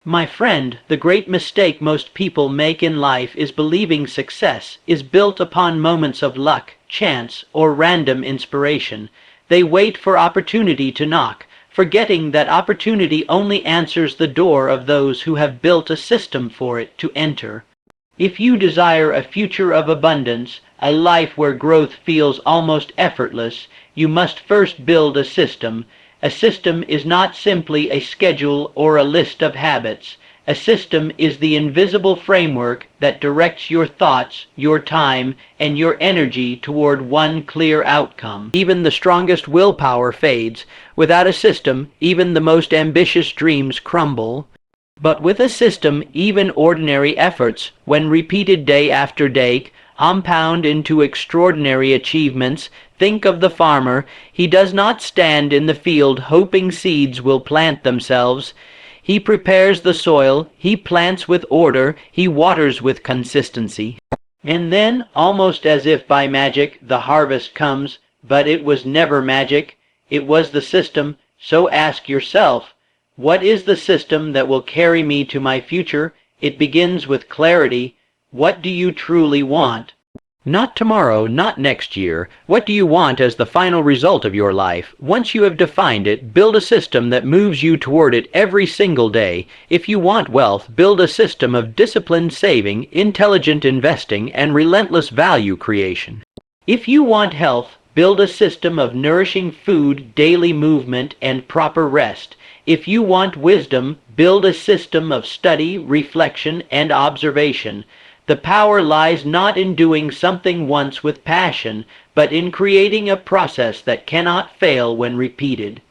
My friend, the great mistake most people make in life is believing success is built upon moments of luck, chance, or random inspiration. They wait for opportunity to knock, forgetting that opportunity only answers the door of those who have built a system for it to enter. If you desire a future of abundance, a life where growth feels almost effortless, you must first build a system. A system is not simply a schedule or a list of habits. A system is the invisible framework that directs your thoughts, your time, and your energy toward one clear outcome. Even the strongest willpower fades. Without a system, even the most ambitious dreams crumble. But with a system, even ordinary efforts, when repeated day after day, compound into extraordinary achievements. Think of the farmer. He does not stand in the field hoping seeds will plant themselves. He prepares the soil, he plants with order, he waters with consistency. And then, almost as if by magic, the harvest comes. But it was never magic. It was the system. So ask yourself, what is the system that will carry me to my future? It begins with clarity. What do you truly want? Not tomorrow, not next year. What do you want as the final result of your life? Once you have defined it, build a system that moves you toward it every single day. If you want wealth, build a system of disciplined saving, intelligent investing, and relentless value creation. If you want health, build a system of nourishing food, daily movement, and proper rest. If you want wisdom, build a system of study, reflection, and observation. The power lies not in doing something once with passion, but in creating a process that cannot fail when repeated.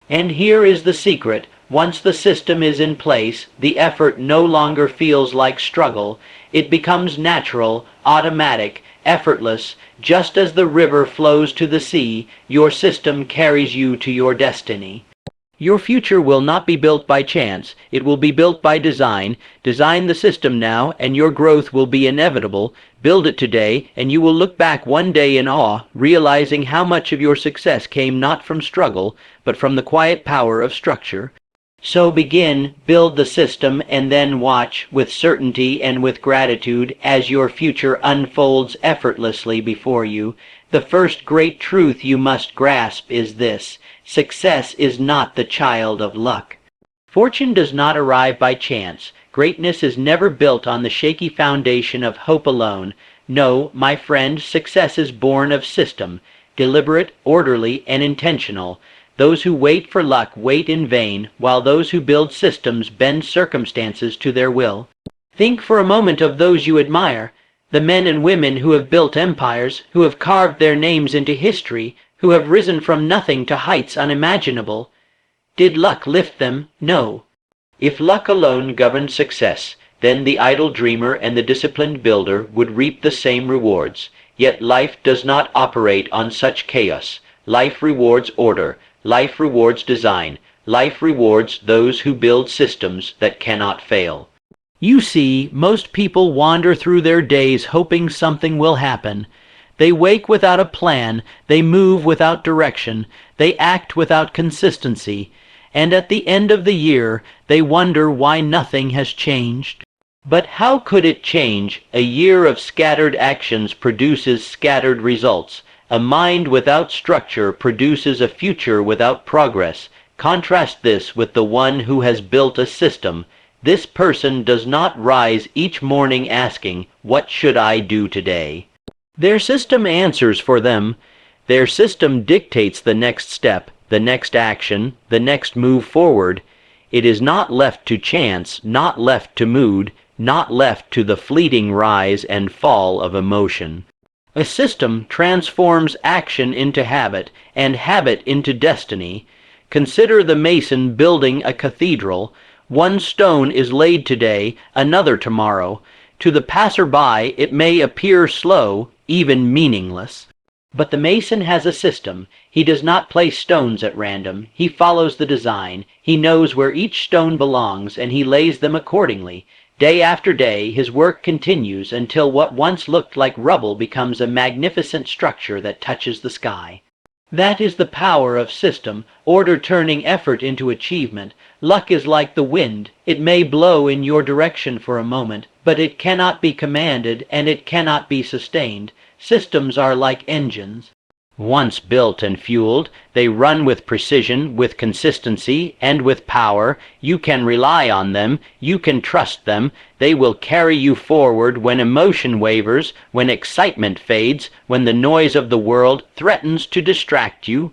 And here is the secret. Once the system is in place, the effort no longer feels like struggle. It becomes natural, automatic, effortless. Just as the river flows to the sea, your system carries you to your destiny. Your future will not be built by chance. It will be built by design. Design the system now, and your growth will be inevitable. Build it today, and you will look back one day in awe, realizing how much of your success came not from struggle, but from the quiet power of structure. So begin, build the system, and then watch, with certainty and with gratitude, as your future unfolds effortlessly before you. The first great truth you must grasp is this: success is not the child of luck. Fortune does not arrive by chance. Greatness is never built on the shaky foundation of hope alone. No, my friend, success is born of system, deliberate, orderly, and intentional. Those who wait for luck wait in vain, while those who build systems bend circumstances to their will. Think for a moment of those you admire, the men and women who have built empires, who have carved their names into history, who have risen from nothing to heights unimaginable. Did luck lift them? No. If luck alone governed success, then the idle dreamer and the disciplined builder would reap the same rewards. Yet life does not operate on such chaos. Life rewards order. Life rewards design. Life rewards those who build systems that cannot fail. You see, most people wander through their days hoping something will happen. They wake without a plan, they move without direction, they act without consistency, and at the end of the year, they wonder why nothing has changed. But how could it change? A year of scattered actions produces scattered results. A mind without structure produces a future without progress. Contrast this with the one who has built a system. This person does not rise each morning asking, "What should I do today?" Their system answers for them. Their system dictates the next step, the next action, the next move forward. It is not left to chance, not left to mood, not left to the fleeting rise and fall of emotion. A system transforms action into habit, and habit into destiny. Consider the mason building a cathedral. One stone is laid today, another tomorrow. To the passer-by, it may appear slow, even meaningless. But the mason has a system. He does not place stones at random. He follows the design. He knows where each stone belongs, and he lays them accordingly. Day after day, his work continues until what once looked like rubble becomes a magnificent structure that touches the sky. That is the power of system, order turning effort into achievement. Luck is like the wind. It may blow in your direction for a moment, but it cannot be commanded and it cannot be sustained. Systems are like engines. Once built and fueled, they run with precision, with consistency, and with power. You can rely on them, you can trust them. They will carry you forward when emotion wavers, when excitement fades, when the noise of the world threatens to distract you.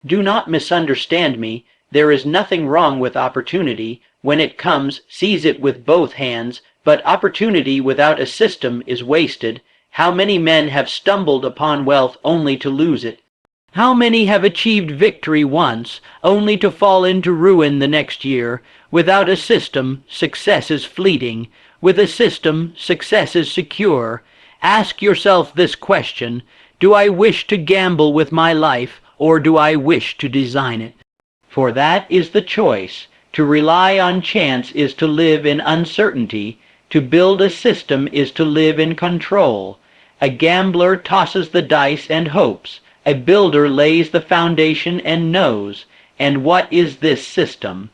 Do not misunderstand me. There is nothing wrong with opportunity. When it comes, seize it with both hands, but opportunity without a system is wasted. How many men have stumbled upon wealth only to lose it? How many have achieved victory once, only to fall into ruin the next year? Without a system, success is fleeting. With a system, success is secure. Ask yourself this question: do I wish to gamble with my life, or do I wish to design it? For that is the choice. To rely on chance is to live in uncertainty. To build a system is to live in control. A gambler tosses the dice and hopes. A builder lays the foundation and knows. And what is this system?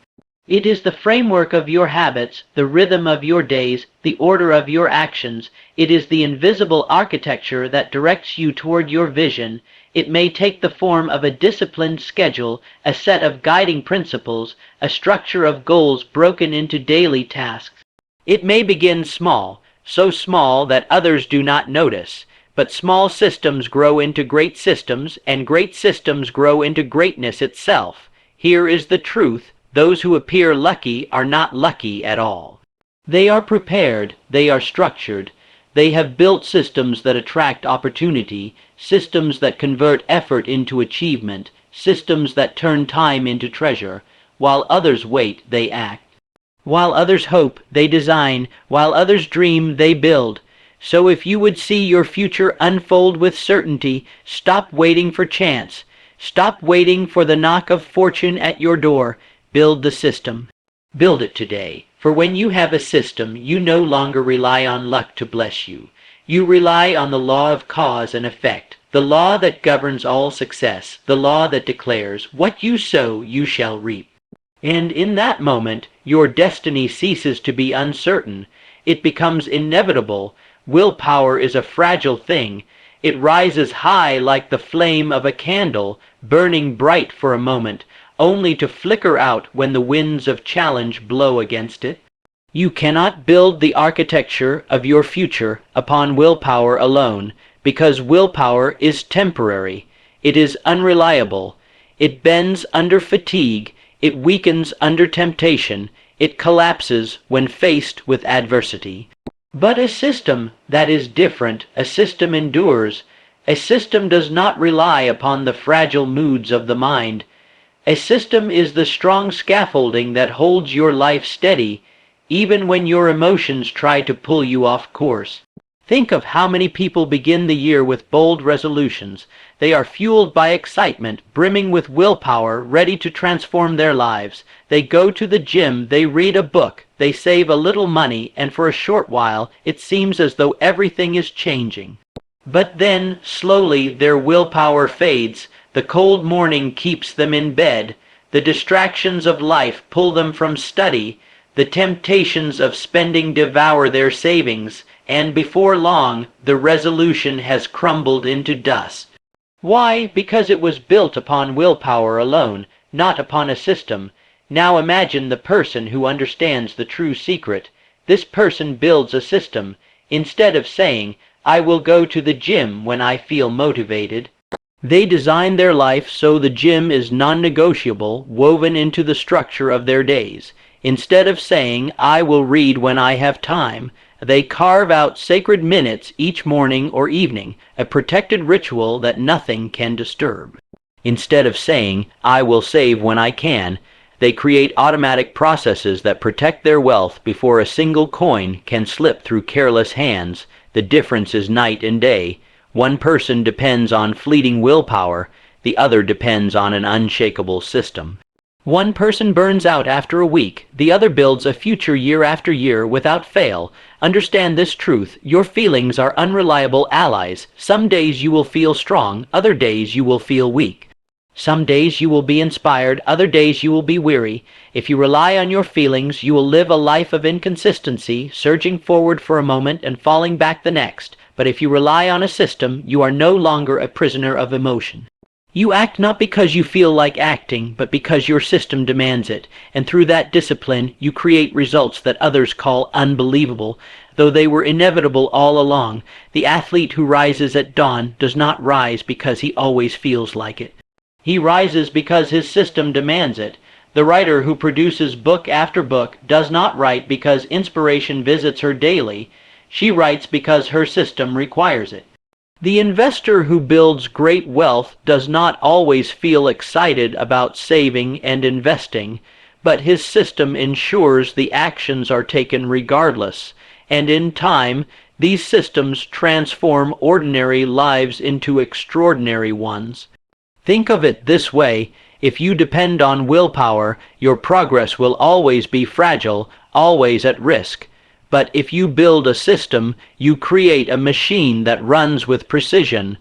It is the framework of your habits, the rhythm of your days, the order of your actions. It is the invisible architecture that directs you toward your vision. It may take the form of a disciplined schedule, a set of guiding principles, a structure of goals broken into daily tasks. It may begin small, so small that others do not notice, but small systems grow into great systems, and great systems grow into greatness itself. Here is the truth: those who appear lucky are not lucky at all. They are prepared, they are structured, they have built systems that attract opportunity, systems that convert effort into achievement, systems that turn time into treasure. While others wait, they act. While others hope, they design. While others dream, they build. So if you would see your future unfold with certainty, stop waiting for chance. Stop waiting for the knock of fortune at your door. Build the system. Build it today. For when you have a system, you no longer rely on luck to bless you. You rely on the law of cause and effect, the law that governs all success, the law that declares, what you sow, you shall reap. And in that moment, your destiny ceases to be uncertain. It becomes inevitable. Willpower is a fragile thing. It rises high like the flame of a candle, burning bright for a moment, only to flicker out when the winds of challenge blow against it. You cannot build the architecture of your future upon willpower alone, because willpower is temporary. It is unreliable. It bends under fatigue. It weakens under temptation. It collapses when faced with adversity. But a system that is different, a system endures. A system does not rely upon the fragile moods of the mind. A system is the strong scaffolding that holds your life steady, even when your emotions try to pull you off course. Think of how many people begin the year with bold resolutions. They are fueled by excitement, brimming with willpower, ready to transform their lives. They go to the gym, they read a book, they save a little money, and for a short while it seems as though everything is changing. But then, slowly, their willpower fades. The cold morning keeps them in bed. The distractions of life pull them from study. The temptations of spending devour their savings, and before long the resolution has crumbled into dust. Why? Because it was built upon willpower alone, not upon a system. Now imagine the person who understands the true secret. This person builds a system. Instead of saying, I will go to the gym when I feel motivated, they design their life so the gym is non-negotiable, woven into the structure of their days. Instead of saying, I will read when I have time, they carve out sacred minutes each morning or evening, a protected ritual that nothing can disturb. Instead of saying, I will save when I can, they create automatic processes that protect their wealth before a single coin can slip through careless hands. The difference is night and day. One person depends on fleeting willpower, the other depends on an unshakable system. One person burns out after a week, the other builds a future year after year without fail. Understand this truth: your feelings are unreliable allies. Some days you will feel strong, other days you will feel weak. Some days you will be inspired, other days you will be weary. If you rely on your feelings, you will live a life of inconsistency, surging forward for a moment and falling back the next. But if you rely on a system, you are no longer a prisoner of emotion. You act not because you feel like acting, but because your system demands it, and through that discipline you create results that others call unbelievable, though they were inevitable all along. The athlete who rises at dawn does not rise because he always feels like it. He rises because his system demands it. The writer who produces book after book does not write because inspiration visits her daily. She writes because her system requires it. The investor who builds great wealth does not always feel excited about saving and investing, but his system ensures the actions are taken regardless, and in time, these systems transform ordinary lives into extraordinary ones. Think of it this way: if you depend on willpower, your progress will always be fragile, always at risk. But if you build a system, you create a machine that runs with precision.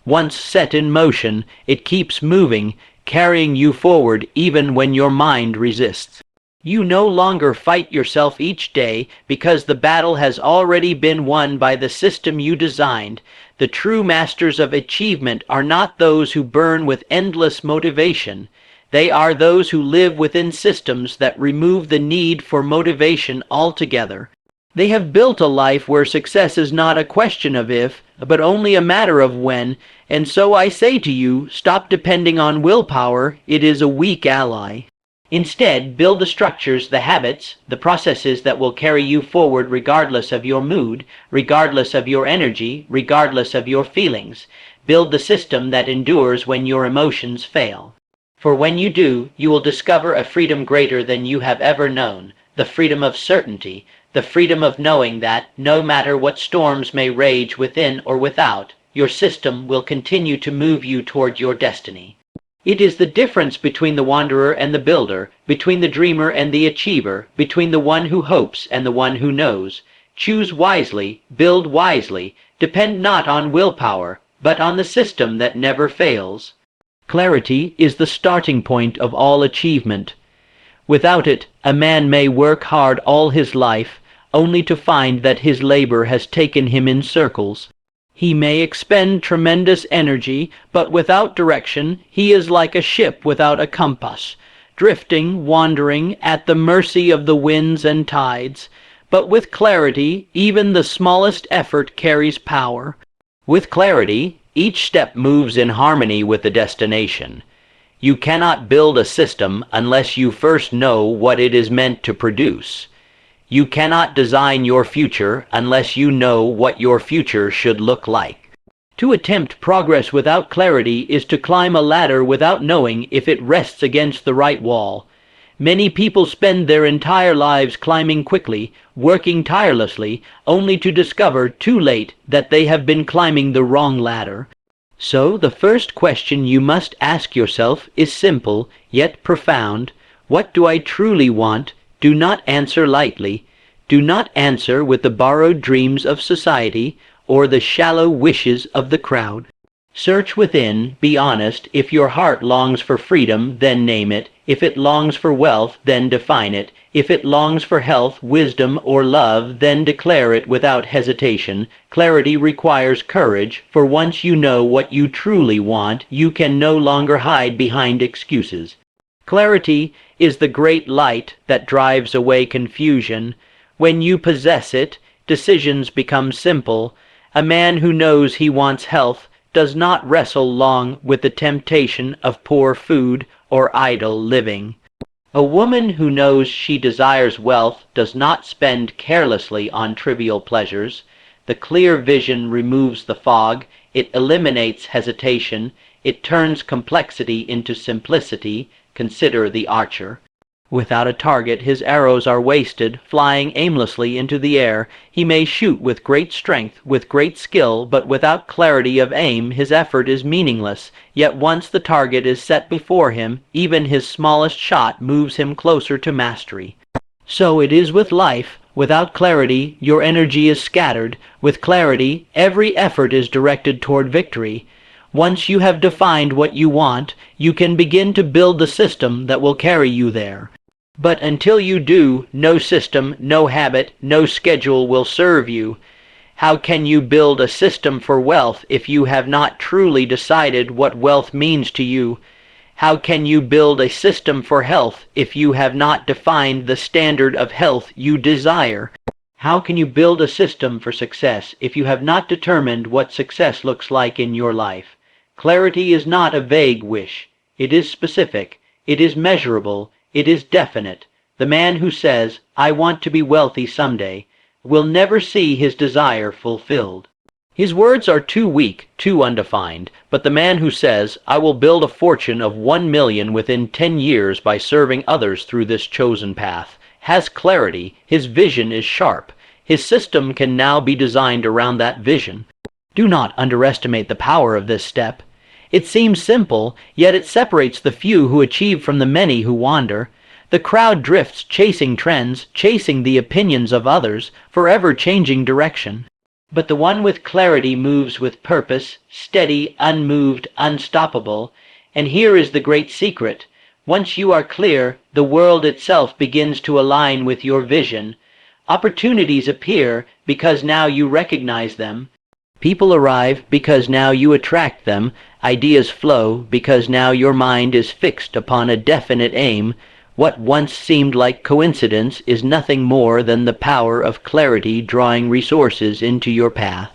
Once set in motion, it keeps moving, carrying you forward even when your mind resists. You no longer fight yourself each day because the battle has already been won by the system you designed. The true masters of achievement are not those who burn with endless motivation. They are those who live within systems that remove the need for motivation altogether. They have built a life where success is not a question of if, but only a matter of when, and so I say to you, stop depending on willpower. It is a weak ally. Instead, build the structures, the habits, the processes that will carry you forward regardless of your mood, regardless of your energy, regardless of your feelings. Build the system that endures when your emotions fail. For when you do, you will discover a freedom greater than you have ever known, the freedom of certainty, the freedom of knowing that, no matter what storms may rage within or without, your system will continue to move you toward your destiny. It is the difference between the wanderer and the builder, between the dreamer and the achiever, between the one who hopes and the one who knows. Choose wisely, build wisely, depend not on willpower, but on the system that never fails. Clarity is the starting point of all achievement. Without it, a man may work hard all his life, only to find that his labor has taken him in circles. He may expend tremendous energy, but without direction he is like a ship without a compass, drifting, wandering, at the mercy of the winds and tides. But with clarity, even the smallest effort carries power. With clarity, each step moves in harmony with the destination. You cannot build a system unless you first know what it is meant to produce. You cannot design your future unless you know what your future should look like. To attempt progress without clarity is to climb a ladder without knowing if it rests against the right wall. Many people spend their entire lives climbing quickly, working tirelessly, only to discover too late that they have been climbing the wrong ladder. So the first question you must ask yourself is simple, yet profound. What do I truly want? Do not answer lightly. Do not answer with the borrowed dreams of society or the shallow wishes of the crowd. Search within, be honest. If your heart longs for freedom, then name it. If it longs for wealth, then define it. If it longs for health, wisdom, or love, then declare it without hesitation. Clarity requires courage, for once you know what you truly want, you can no longer hide behind excuses. Clarity is the great light that drives away confusion. When you possess it, decisions become simple. A man who knows he wants health does not wrestle long with the temptation of poor food or idle living. A woman who knows she desires wealth does not spend carelessly on trivial pleasures. The clear vision removes the fog, it eliminates hesitation, it turns complexity into simplicity. Consider the archer. Without a target, his arrows are wasted, flying aimlessly into the air. He may shoot with great strength, with great skill, but without clarity of aim, his effort is meaningless. Yet once the target is set before him, even his smallest shot moves him closer to mastery. So it is with life. Without clarity, your energy is scattered. With clarity, every effort is directed toward victory. Once you have defined what you want, you can begin to build the system that will carry you there. But until you do, no system, no habit, no schedule will serve you. How can you build a system for wealth if you have not truly decided what wealth means to you? How can you build a system for health if you have not defined the standard of health you desire? How can you build a system for success if you have not determined what success looks like in your life? Clarity is not a vague wish. It is specific. It is measurable. It is definite. The man who says, "I want to be wealthy someday," will never see his desire fulfilled. His words are too weak, too undefined, but the man who says, "I will build a fortune of 1 million within 10 years by serving others through this chosen path," has clarity, his vision is sharp, his system can now be designed around that vision. Do not underestimate the power of this step. It seems simple, yet it separates the few who achieve from the many who wander. The crowd drifts chasing trends, chasing the opinions of others, forever changing direction. But the one with clarity moves with purpose, steady, unmoved, unstoppable. And here is the great secret. Once you are clear, the world itself begins to align with your vision. Opportunities appear because now you recognize them. People arrive because now you attract them. Ideas flow because now your mind is fixed upon a definite aim. What once seemed like coincidence is nothing more than the power of clarity drawing resources into your path.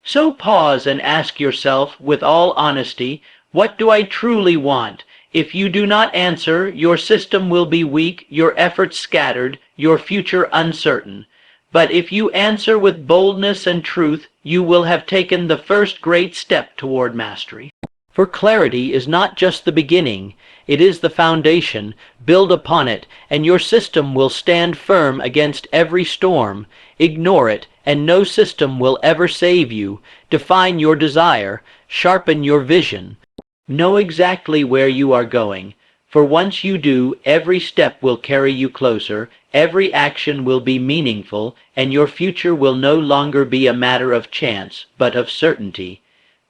So pause and ask yourself with all honesty, what do I truly want? If you do not answer, your system will be weak, your efforts scattered, your future uncertain. But if you answer with boldness and truth, you will have taken the first great step toward mastery. For clarity is not just the beginning, it is the foundation. Build upon it, and your system will stand firm against every storm. Ignore it, and no system will ever save you. Define your desire, sharpen your vision. Know exactly where you are going, for once you do, every step will carry you closer, every action will be meaningful, and your future will no longer be a matter of chance, but of certainty.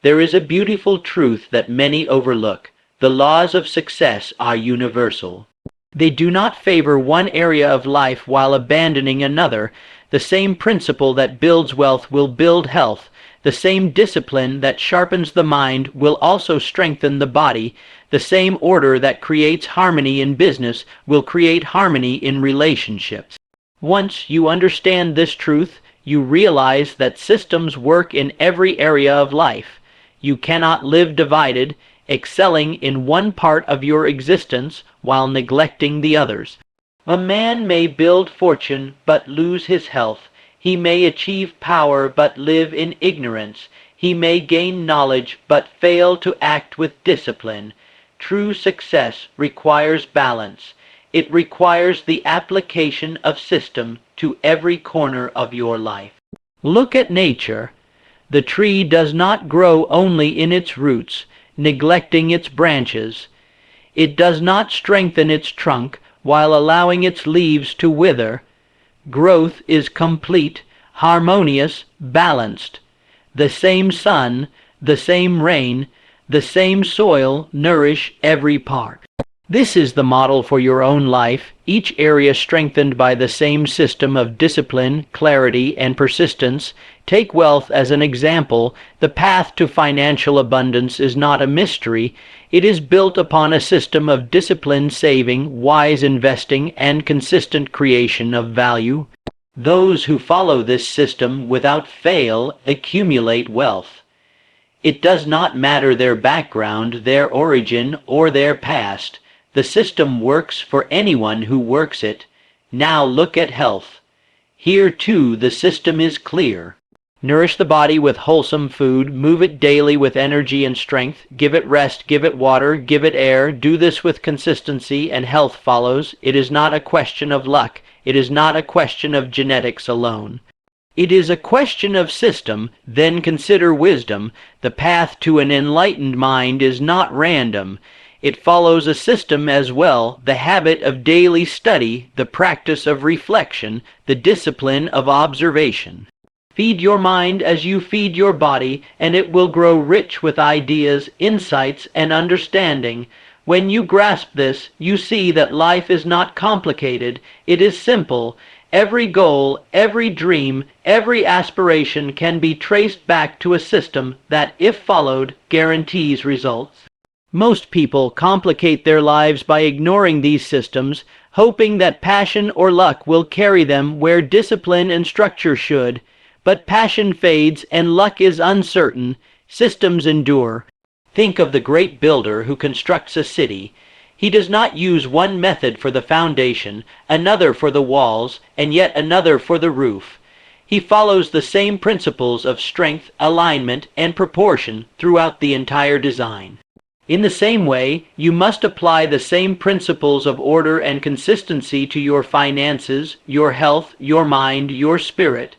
There is a beautiful truth that many overlook. The laws of success are universal. They do not favor one area of life while abandoning another. The same principle that builds wealth will build health. The same discipline that sharpens the mind will also strengthen the body. The same order that creates harmony in business will create harmony in relationships. Once you understand this truth, you realize that systems work in every area of life. You cannot live divided, excelling in one part of your existence while neglecting the others. A man may build fortune but lose his health. He may achieve power but live in ignorance. He may gain knowledge but fail to act with discipline. True success requires balance. It requires the application of system to every corner of your life. Look at nature. The tree does not grow only in its roots, neglecting its branches. It does not strengthen its trunk while allowing its leaves to wither. Growth is complete, harmonious, balanced. The same sun, the same rain, the same soil nourish every part. This is the model for your own life, each area strengthened by the same system of discipline, clarity, and persistence. Take wealth as an example. The path to financial abundance is not a mystery. It is built upon a system of disciplined saving, wise investing, and consistent creation of value. Those who follow this system without fail accumulate wealth. It does not matter their background, their origin, or their past. The system works for anyone who works it. Now look at health. Here too the system is clear. Nourish the body with wholesome food, move it daily with energy and strength, give it rest, give it water, give it air. Do this with consistency and health follows. It is not a question of luck. It is not a question of genetics alone. It is a question of system. Then consider wisdom. The path to an enlightened mind is not random. It follows a system as well, the habit of daily study, the practice of reflection, the discipline of observation. Feed your mind as you feed your body, and it will grow rich with ideas, insights, and understanding. When you grasp this, you see that life is not complicated, it is simple. Every goal, every dream, every aspiration can be traced back to a system that, if followed, guarantees results. Most people complicate their lives by ignoring these systems, hoping that passion or luck will carry them where discipline and structure should. But passion fades and luck is uncertain. Systems endure. Think of the great builder who constructs a city. He does not use one method for the foundation, another for the walls, and yet another for the roof. He follows the same principles of strength, alignment, and proportion throughout the entire design. In the same way, you must apply the same principles of order and consistency to your finances, your health, your mind, your spirit.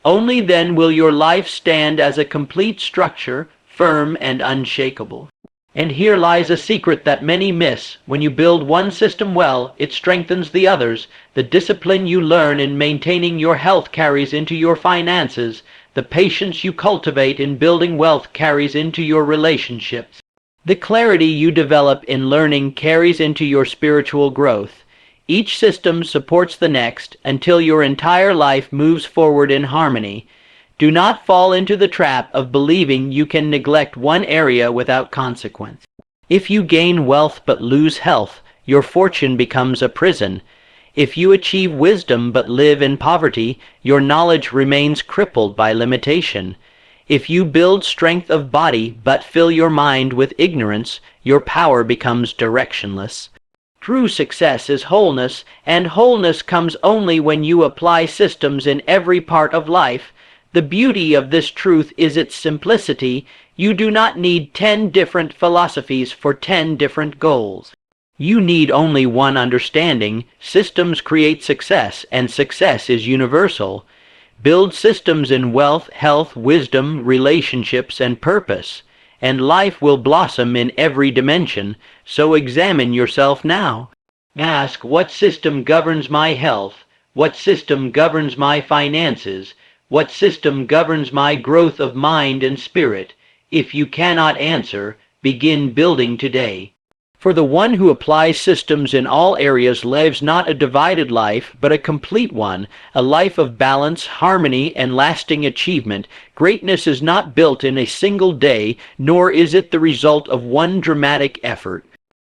Only then will your life stand as a complete structure, firm and unshakable. And here lies a secret that many miss. When you build one system well, it strengthens the others. The discipline you learn in maintaining your health carries into your finances. The patience you cultivate in building wealth carries into your relationships. The clarity you develop in learning carries into your spiritual growth. Each system supports the next until your entire life moves forward in harmony. Do not fall into the trap of believing you can neglect one area without consequence. If you gain wealth but lose health, your fortune becomes a prison. If you achieve wisdom but live in poverty, your knowledge remains crippled by limitation. If you build strength of body but fill your mind with ignorance, your power becomes directionless. True success is wholeness, and wholeness comes only when you apply systems in every part of life. The beauty of this truth is its simplicity. You do not need 10 different philosophies for 10 different goals. You need only one understanding. Systems create success, and success is universal. Build systems in wealth, health, wisdom, relationships, and purpose, and life will blossom in every dimension. So examine yourself now. Ask, what system governs my health? What system governs my finances? What system governs my growth of mind and spirit? If you cannot answer, begin building today. For the one who applies systems in all areas lives not a divided life, but a complete one, a life of balance, harmony, and lasting achievement. Greatness is not built in a single day, nor is it the result of one dramatic effort.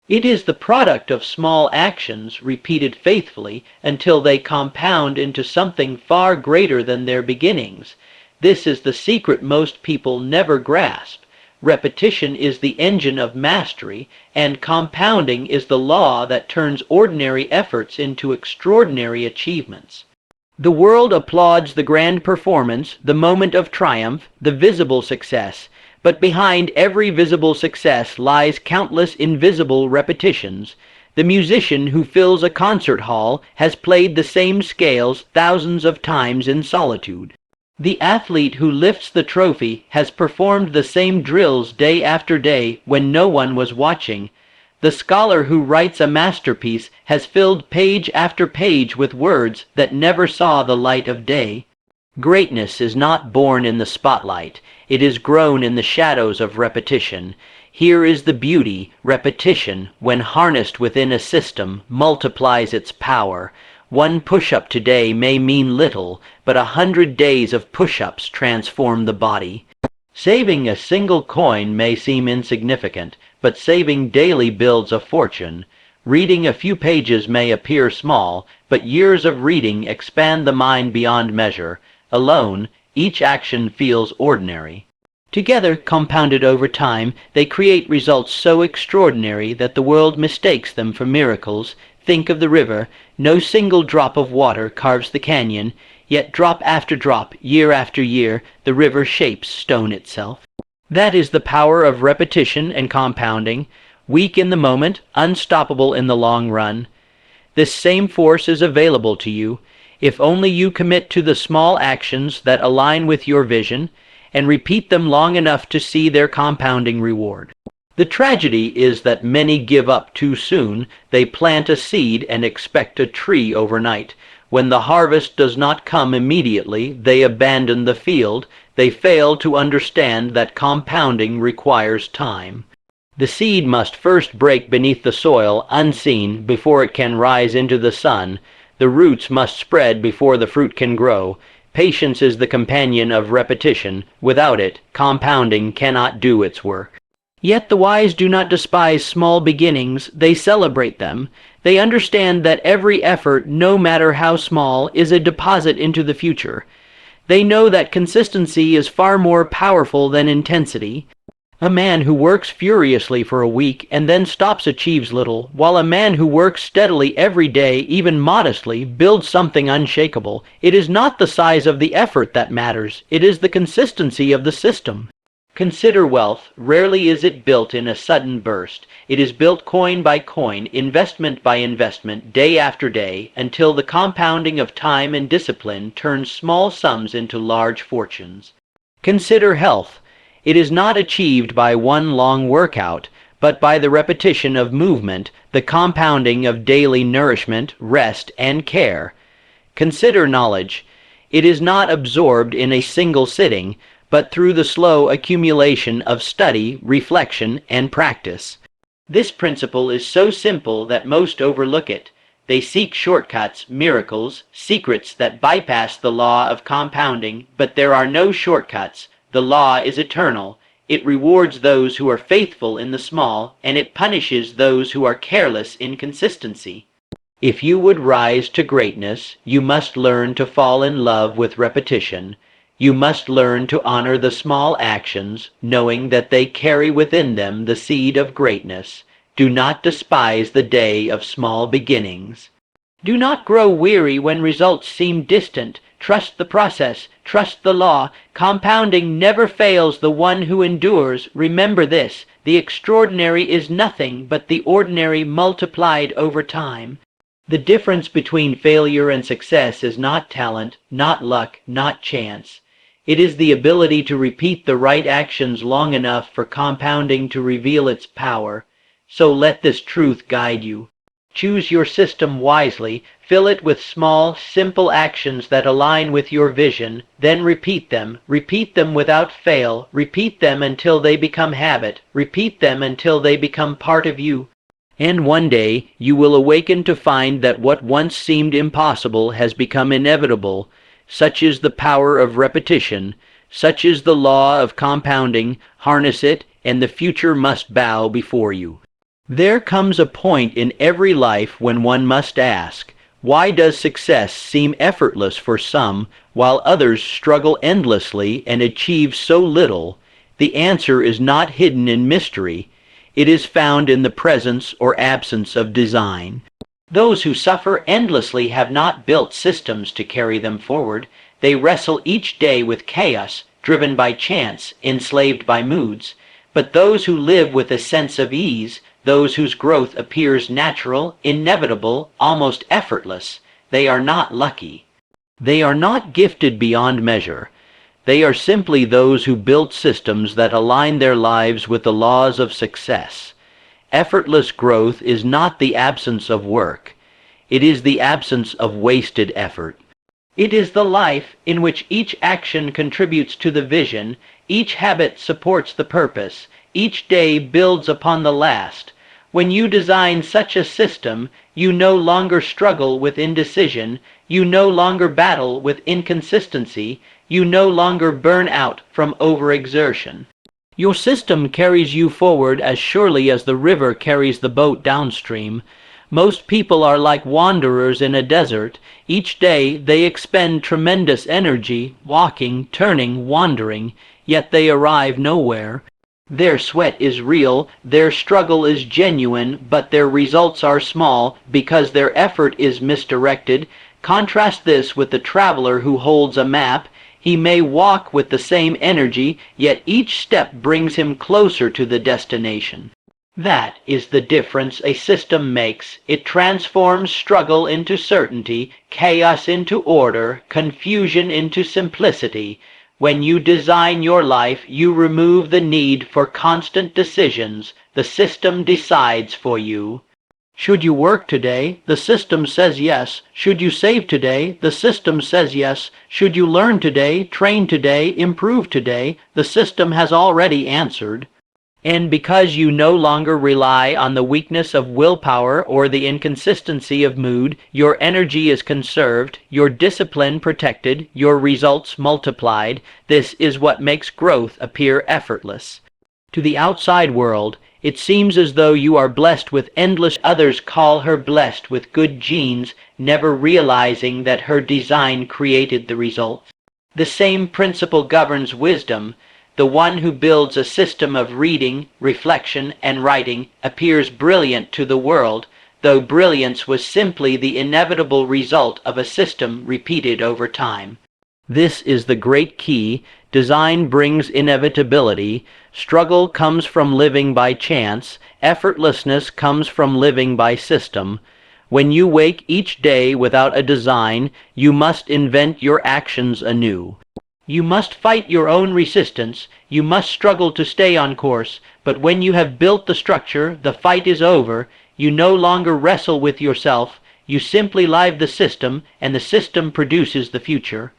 It is the product of small actions repeated faithfully until they compound into something far greater than their beginnings. This is the secret most people never grasp. Repetition is the engine of mastery, and compounding is the law that turns ordinary efforts into extraordinary achievements. The world applauds the grand performance, the moment of triumph, the visible success, but behind every visible success lies countless invisible repetitions. The musician who fills a concert hall has played the same scales thousands of times in solitude. The athlete who lifts the trophy has performed the same drills day after day when no one was watching. The scholar who writes a masterpiece has filled page after page with words that never saw the light of day. Greatness is not born in the spotlight. It is grown in the shadows of repetition. Here is the beauty. Repetition, when harnessed within a system, multiplies its power. One push-up today may mean little, but 100 days of push-ups transform the body. Saving a single coin may seem insignificant, but saving daily builds a fortune. Reading a few pages may appear small, but years of reading expand the mind beyond measure. Alone, each action feels ordinary. Together, compounded over time, they create results so extraordinary that the world mistakes them for miracles. Think of the river. No single drop of water carves the canyon, yet drop after drop, year after year, the river shapes stone itself. That is the power of repetition and compounding, weak in the moment, unstoppable in the long run. This same force is available to you, if only you commit to the small actions that align with your vision, and repeat them long enough to see their compounding reward. The tragedy is that many give up too soon. They plant a seed and expect a tree overnight. When the harvest does not come immediately, they abandon the field. They fail to understand that compounding requires time. The seed must first break beneath the soil unseen before it can rise into the sun. The roots must spread before the fruit can grow. Patience is the companion of repetition. Without it, compounding cannot do its work. Yet the wise do not despise small beginnings, they celebrate them. They understand that every effort, no matter how small, is a deposit into the future. They know that consistency is far more powerful than intensity. A man who works furiously for a week and then stops achieves little, while a man who works steadily every day, even modestly, builds something unshakable. It is not the size of the effort that matters, it is the consistency of the system. Consider wealth. Rarely is it built in a sudden burst. It is built coin by coin, investment by investment, day after day, until the compounding of time and discipline turns small sums into large fortunes. Consider health. It is not achieved by one long workout, but by the repetition of movement, the compounding of daily nourishment, rest, and care. Consider knowledge. It is not absorbed in a single sitting, but through the slow accumulation of study, reflection, and practice. This principle is so simple that most overlook it. They seek shortcuts, miracles, secrets that bypass the law of compounding, but there are no shortcuts. The law is eternal. It rewards those who are faithful in the small, and it punishes those who are careless in consistency. If you would rise to greatness, you must learn to fall in love with repetition. You must learn to honor the small actions, knowing that they carry within them the seed of greatness. Do not despise the day of small beginnings. Do not grow weary when results seem distant. Trust the process. Trust the law. Compounding never fails the one who endures. Remember this: the extraordinary is nothing but the ordinary multiplied over time. The difference between failure and success is not talent, not luck, not chance. It is the ability to repeat the right actions long enough for compounding to reveal its power. So let this truth guide you. Choose your system wisely, fill it with small, simple actions that align with your vision, then repeat them without fail, repeat them until they become habit, repeat them until they become part of you. And one day you will awaken to find that what once seemed impossible has become inevitable. Such is the power of repetition, such is the law of compounding. Harness it, and the future must bow before you. There comes a point in every life when one must ask, why does success seem effortless for some, while others struggle endlessly and achieve so little? The answer is not hidden in mystery. It is found in the presence or absence of design. Those who suffer endlessly have not built systems to carry them forward. They wrestle each day with chaos, driven by chance, enslaved by moods. But those who live with a sense of ease, those whose growth appears natural, inevitable, almost effortless, they are not lucky. They are not gifted beyond measure. They are simply those who built systems that align their lives with the laws of success. Effortless growth is not the absence of work. It is the absence of wasted effort. It is the life in which each action contributes to the vision, each habit supports the purpose, each day builds upon the last. When you design such a system, you no longer struggle with indecision, you no longer battle with inconsistency, you no longer burn out from overexertion. Your system carries you forward as surely as the river carries the boat downstream. Most people are like wanderers in a desert. Each day they expend tremendous energy, walking, turning, wandering, yet they arrive nowhere. Their sweat is real, their struggle is genuine, but their results are small because their effort is misdirected. Contrast this with the traveler who holds a map. He may walk with the same energy, yet each step brings him closer to the destination. That is the difference a system makes. It transforms struggle into certainty, chaos into order, confusion into simplicity. When you design your life, you remove the need for constant decisions. The system decides for you. Should you work today? The system says yes. Should you save today? The system says yes. Should you learn today, train today, improve today? The system has already answered. And because you no longer rely on the weakness of willpower or the inconsistency of mood, your energy is conserved, your discipline protected, your results multiplied. This is what makes growth appear effortless. To the outside world, it seems as though you are blessed with endless. Others call her blessed with good genes, never realizing that her design created the results. The same principle governs wisdom. The one who builds a system of reading, reflection, and writing appears brilliant to the world, though brilliance was simply the inevitable result of a system repeated over time. This is the great key. Design brings inevitability. Struggle comes from living by chance. Effortlessness comes from living by system. When you wake each day without a design, you must invent your actions anew. You must fight your own resistance. You must struggle to stay on course. But when you have built the structure, the fight is over. You no longer wrestle with yourself. You simply live the system, and the system produces the future.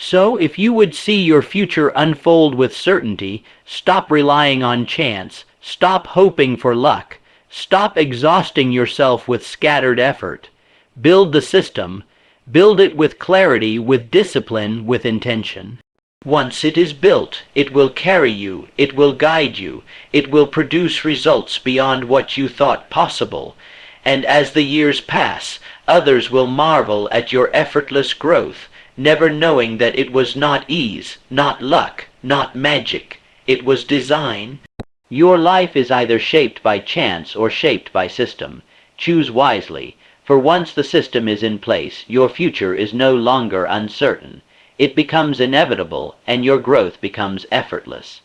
So if you would see your future unfold with certainty, stop relying on chance. Stop hoping for luck. Stop exhausting yourself with scattered effort. Build the system. Build it with clarity, with discipline, with intention. Once it is built, it will carry you, it will guide you, it will produce results beyond what you thought possible. And as the years pass, others will marvel at your effortless growth, never knowing that it was not ease, not luck, not magic. It was design. Your life is either shaped by chance or shaped by system. Choose wisely. For once the system is in place, your future is no longer uncertain. It becomes inevitable, and your growth becomes effortless.